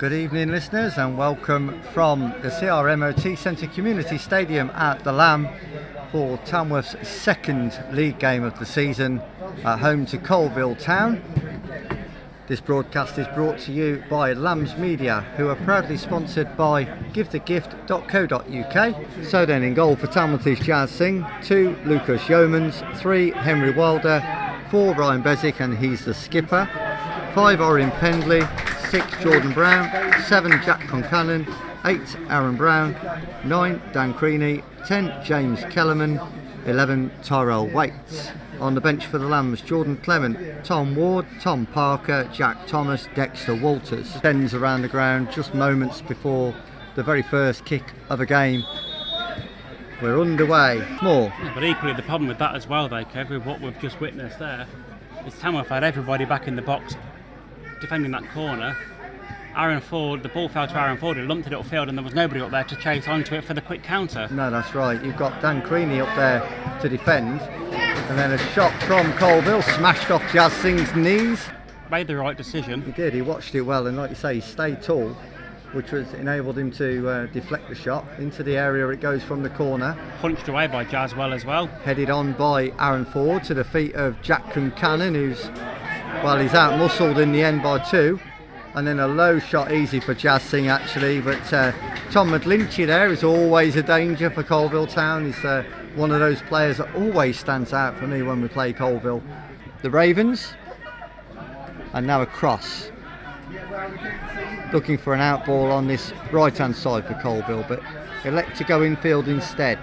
Good evening, listeners, and welcome from the CRMOT Centre Community Stadium at the Lamb for Tamworth's second league game of the season at home to Coalville Town. This broadcast is brought to you by Lambs Media, who are proudly sponsored by givethegift.co.uk. So then, in goal for Tamworth is Jazz Singh, 2 Lucas Yeomans, 3 Henry Wilder, 4 Ryan Bezic and he's the skipper, 5 Orion Pendley, 6 Jordan Brown, 7 Jack Concannon, 8 Aaron Brown, 9 Dan Creaney, 10 James Kellerman, 11 Tyrell Waits. On the bench for the Lambs, Jordan Clement, Tom Ward, Tom Parker, Jack Thomas, Dexter Walters. Tens around the ground just moments before the very first kick of a game. We're underway. More. Yeah, but equally the problem with that as well though, Kev, with what we've just witnessed there, is Tamworth had everybody back in the box defending that corner. Aaron Ford, the ball fell to Aaron Ford, he lumped it upfield and there was nobody up there to chase onto it for the quick counter. No, that's right. You've got Dan Creaney up there to defend, and then a shot from Coalville smashed off Jazz Singh's knees. Made the right decision. He did, he watched it well, and like you say, he stayed tall, which was enabled him to deflect the shot into the area it goes from the corner. Punched away by Jazz well as well. Headed on by Aaron Ford to the feet of Jack Concannon, who's, well, he's out muscled in the end by 2. And then a low shot, easy for Jazz Singh actually, but Tom McGlinchey there is always a danger for Coalville Town. He's one of those players that always stands out for me when we play Coalville. The Ravens, and now a cross. Looking for an outball on this right hand side for Coalville, but elect to go infield instead.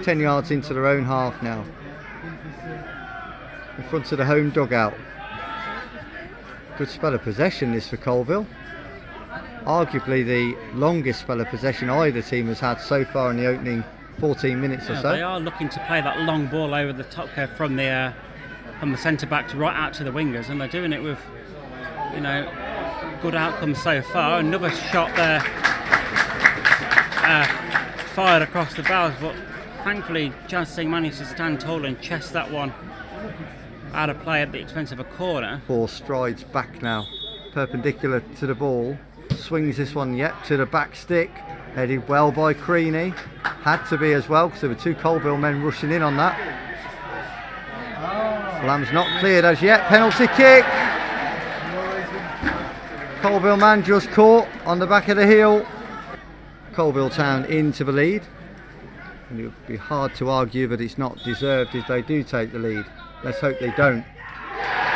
10 yards into their own half now. In front of the home dugout. Good spell of possession this for Coalville. Arguably the longest spell of possession either team has had so far in the opening 14 minutes or so. They are looking to play that long ball over the top curve from the centre back to right out to the wingers, and they're doing it with, you know, good outcomes so far. Another shot there fired across the bows, but thankfully Jazz Singh managed to stand tall and chest that one out of play at the expense of a corner. 4 strides back now, perpendicular to the ball. Swings this one yet to the back stick. Headed well by Creaney. Had to be as well because there were 2 Coalville men rushing in on that. Lamb's not cleared as yet. Penalty kick. Coalville man just caught on the back of the heel. Coalville Town into the lead. And it would be hard to argue that it's not deserved if they do take the lead. Let's hope they don't.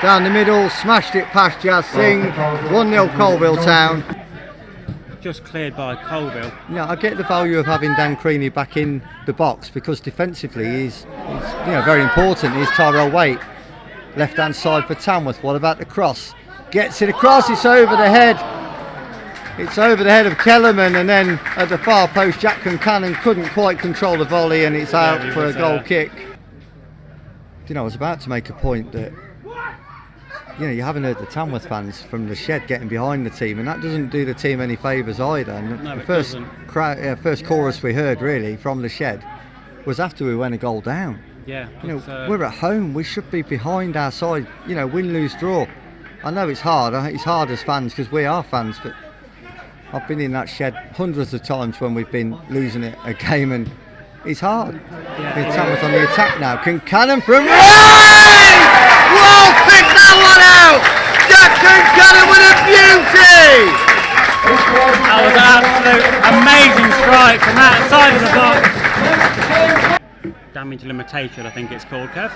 Down the middle, smashed it past Jazz Singh. 1-0 Coalville Town. Just cleared by Coalville. No, I get the value of having Dan Creaney back in the box because defensively he's very important. He's Tyrell Waite. Left hand side for Tamworth. What about the cross? Gets it across, it's over the head. It's over the head of Kellerman, and then at the far post Jack Concannon couldn't quite control the volley and it's out for a goal kick. You know, I was about to make a point that, you know, you haven't heard the Tamworth fans from the shed getting behind the team, and that doesn't do the team any favours either. And no, the first chorus we heard really from the shed was after we went a goal down. Yeah, you know, we're at home. We should be behind our side. You know, win, lose, draw. I know it's hard. It's hard as fans because we are fans, but I've been in that shed hundreds of times when we've been losing a game, and it's hard. Yeah. Tamworth on the attack now. Concannon from right! Well, pick that one out! Jack Concannon with a beauty! That was an absolute amazing strike from that side of the box. Damage limitation, I think it's called, Kev.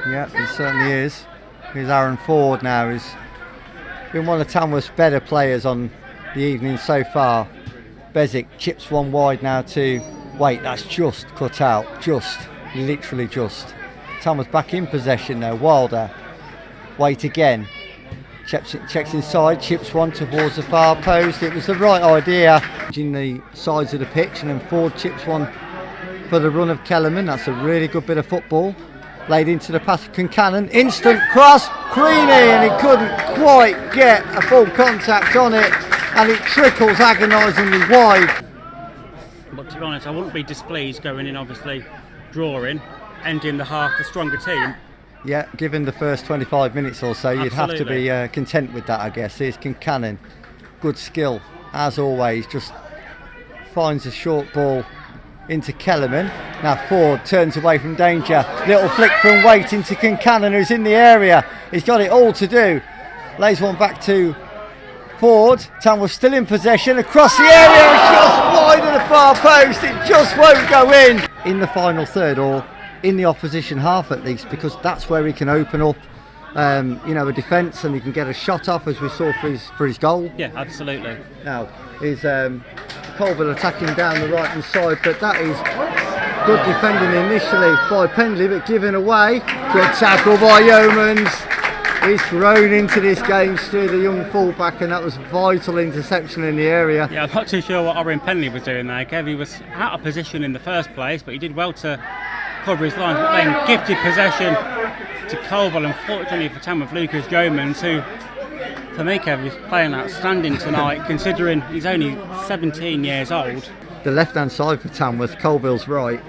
Yeah, it certainly is. Here's Aaron Ford now. He's been one of Tamworth's better players on the evening so far. Bezic chips one wide now to Waite. That's just cut out. Just. Literally just. Tamworth back in possession now. Wilder. Waite again. Checks inside. Chips one towards the far post. It was the right idea. In the sides of the pitch, and then Ford chips one for the run of Kellerman. That's a really good bit of football. Laid into the pass of Concannon. Instant cross. Creaney, and he couldn't quite get a full contact on it. And it trickles agonisingly wide. But to be honest, I wouldn't be displeased going in, obviously, drawing, ending the half the stronger team. Yeah, given the first 25 minutes or so, you'd have to be content with that, I guess. Here's Concannon. good skill, as always. Just finds a short ball into Kellerman. Now Ford turns away from danger. Little flick from Waite into Concannon, who's in the area. He's got it all to do. Lays one back to Ford. Tamworth still in possession. Across the area, it's just wide of the far post. It just won't go in the final third, or in the opposition half at least, because that's where he can open up a defence, and he can get a shot off, as we saw for his goal. Yeah, absolutely. Now is Coalville attacking down the right hand side, but that is good defending initially by Pendley, but given away. Good tackle by Yeomans. He's grown into this game, Stu, the young fullback, and that was vital interception in the area. Yeah, I'm not too sure what Orion Penley was doing there, Kev. He was out of position in the first place, but he did well to cover his lines. But then gifted possession to Coalville, unfortunately for Tamworth, Lucas Yeomans, who, for me, Kev, is playing outstanding tonight, considering he's only 17 years old. The left-hand side for Tamworth, Coalville's right.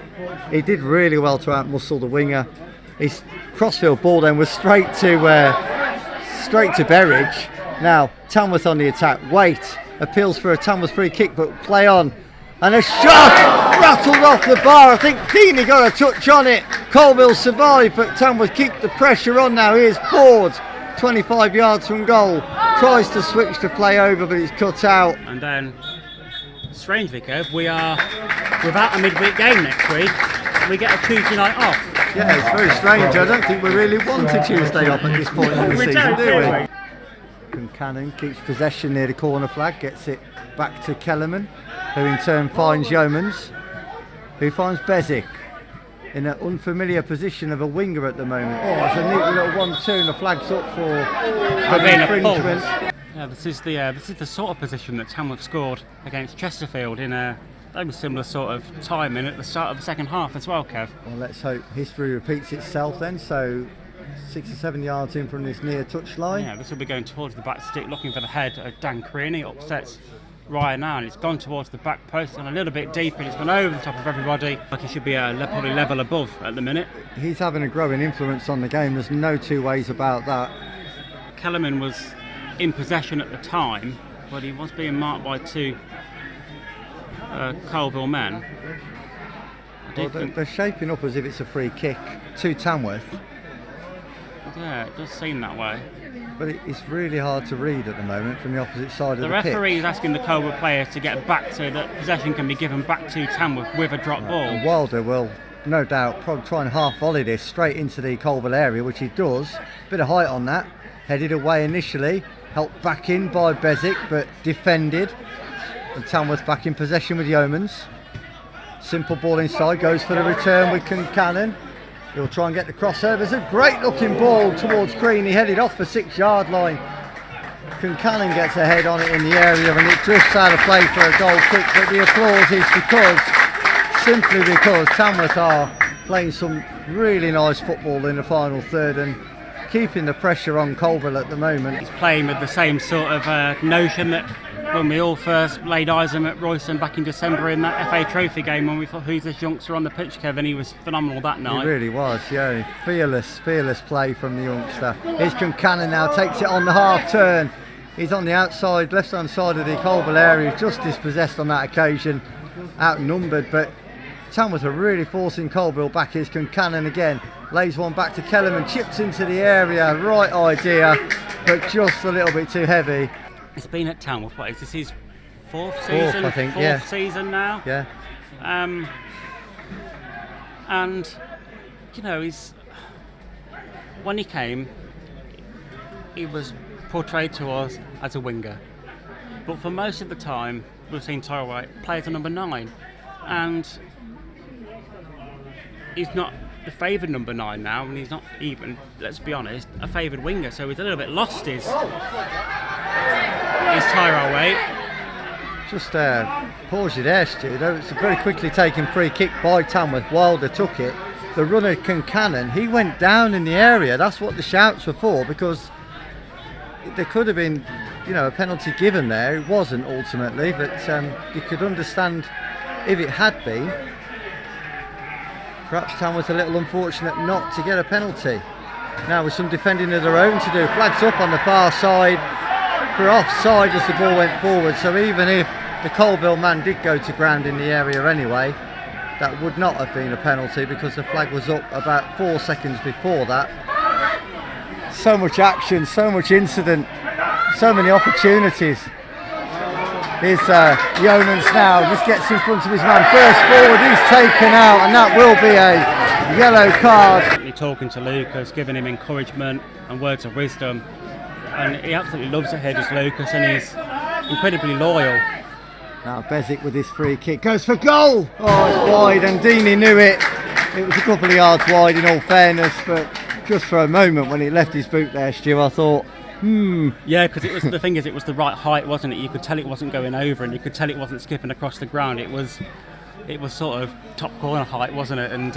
He did really well to outmuscle the winger. His crossfield ball then was straight to Berridge. Now Tamworth on the attack. Waite appeals for a Tamworth free kick, but play on. And a shot rattled off the bar. I think Keeney got a touch on it. Coalville survived, but Tamworth keep the pressure on now. Here's Ford, 25 yards from goal. Tries to switch to play over, but he's cut out. And then, strangely, Kev, we are without a midweek game next week. We get a Tuesday night off. Yeah, it's very strange. I don't think we really want a Tuesday off at this point in the season, do we? Concannon keeps possession near the corner flag, gets it back to Kellerman, who in turn finds Yeomans, who finds Bezic in an unfamiliar position of a winger at the moment. Oh, it's a neat little 1-2, and the flag's up for an infringement. Yeah, this is the sort of position that Tamworth scored against Chesterfield in a very similar sort of timing at the start of the second half as well, Kev. Well, let's hope history repeats itself then. So 6 or 7 yards in from this near touch line. Yeah, this will be going towards the back stick, looking for the head of Dan Creaney. Upsets Ryan now, and it's gone towards the back post and a little bit deeper, and it's gone over the top of everybody. Like he should be probably level above at the minute. He's having a growing influence on the game, there's no two ways about that. Kellerman was in possession at the time, but he was being marked by two Coalville men. Well, they're shaping up as if it's a free kick to Tamworth. Yeah, it does seem that way. But it's really hard to read at the moment from the opposite side of the pitch. The referee is asking the Coalville players to get back so that possession can be given back to Tamworth with a drop ball. And Wilder will, no doubt, probably try and half volley this straight into the Coalville area, which he does. Bit of height on that. Headed away initially, helped back in by Bezic, but defended. And Tamworth back in possession with Yeomans. Simple ball inside, goes for the return with Concannon. He'll try and get the crossover. It's a great looking ball towards Creaney, headed off the 6 yard line. Concannon gets a head on it in the area, and it drifts out of play for a goal kick, but the applause is simply because Tamworth are playing some really nice football in the final third and keeping the pressure on Coalville at the moment. He's playing with the same sort of notion that when we all first laid eyes on him at Royston back in December in that FA Trophy game, when we thought, who's this youngster on the pitch, Kevin? He was phenomenal that night. He really was, yeah. Fearless play from the youngster. Here's Concannon now, takes it on the half turn. He's on the outside, left hand side of the Coalville area, just dispossessed on that occasion, outnumbered, but Tamworth are really forcing Coalville back. Here's Concannon again, lays one back to Kellerman, chips into the area, right idea, but just a little bit too heavy. It's been at Tamworth, what is this his fourth season? I think, fourth season now. Yeah. And you know, when he came, he was portrayed to us as a winger, but for most of the time we've seen Tyrell White play as a number 9, and he's not the favoured number 9 now, and he's not even, let's be honest, a favoured winger, so he's a little bit lost his Tyrell White. Just pause you there, Stu. It's a very quickly taken free kick by Tamworth. Wilder took it. The runner Concannon, he went down in the area. That's what the shouts were for, because there could have been, a penalty given there. It wasn't ultimately, but you could understand if it had been. Perhaps Tamworth a little unfortunate not to get a penalty. Now with some defending of their own to do. Flags up on the far side. for offside as the ball went forward, so even if the Coalville man did go to ground in the area anyway, that would not have been a penalty because the flag was up about 4 seconds before that. So much action, so much incident, so many opportunities. Here's Yeomans now, just gets in front of his man, bursts forward, he's taken out, and that will be a yellow card. Talking to Lucas, giving him encouragement and words of wisdom, and he absolutely loves it here, just Lucas, and he's incredibly loyal. Now Bezic with his free kick goes for goal. Oh, it's wide, and Deeney knew it. It was a couple of yards wide in all fairness, but just for a moment when he left his boot there, Stu, I thought, Yeah, because it was the thing is, it was the right height, wasn't it? You could tell it wasn't going over, and you could tell it wasn't skipping across the ground. It was sort of top corner height, wasn't it? And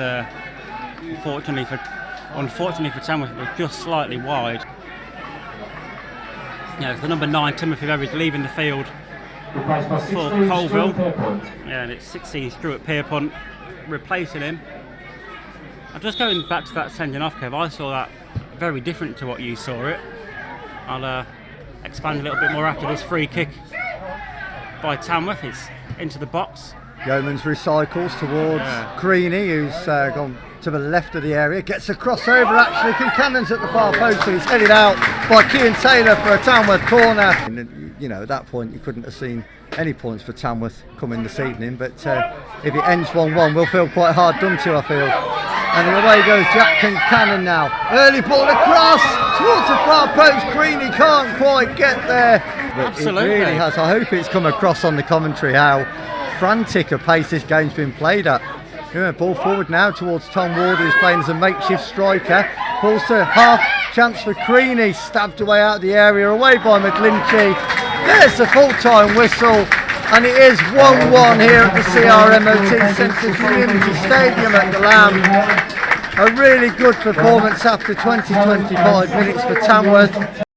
unfortunately for Tamworth, it was just slightly wide. Yeah, it's the number 9 Timothy Beveridge leaving the field for Coalville. Yeah, and it's 16 Stuart Pierpont replacing him. I'm just going back to that sending off, Kev. I saw that very different to what you saw it. I'll expand a little bit more after this free kick by Tamworth. It's into the box. Yeomans recycles towards Creaney, who's gone to the left of the area, gets a crossover actually, Kincannon's at the far post, so he's headed out by Kean Taylor for a Tamworth corner. And, you know, at that point you couldn't have seen any points for Tamworth coming this evening, but if it ends 1-1 we'll feel quite hard done to, I feel. And away goes Jack Kincannon now. Early ball across towards the far post, Creaney can't quite get there. But absolutely. It really has. I hope it's come across on the commentary how frantic a pace this game's been played at. Yeah, ball forward now towards Tom Ward, who's playing as a makeshift striker. Balls to half chance for Creaney, stabbed away out of the area, away by McGlinchey. There's the full-time whistle, and it is 1-1 here at the CRMOT Centre Community Stadium at the Lamb. A really good performance after 20-25 minutes for Tamworth.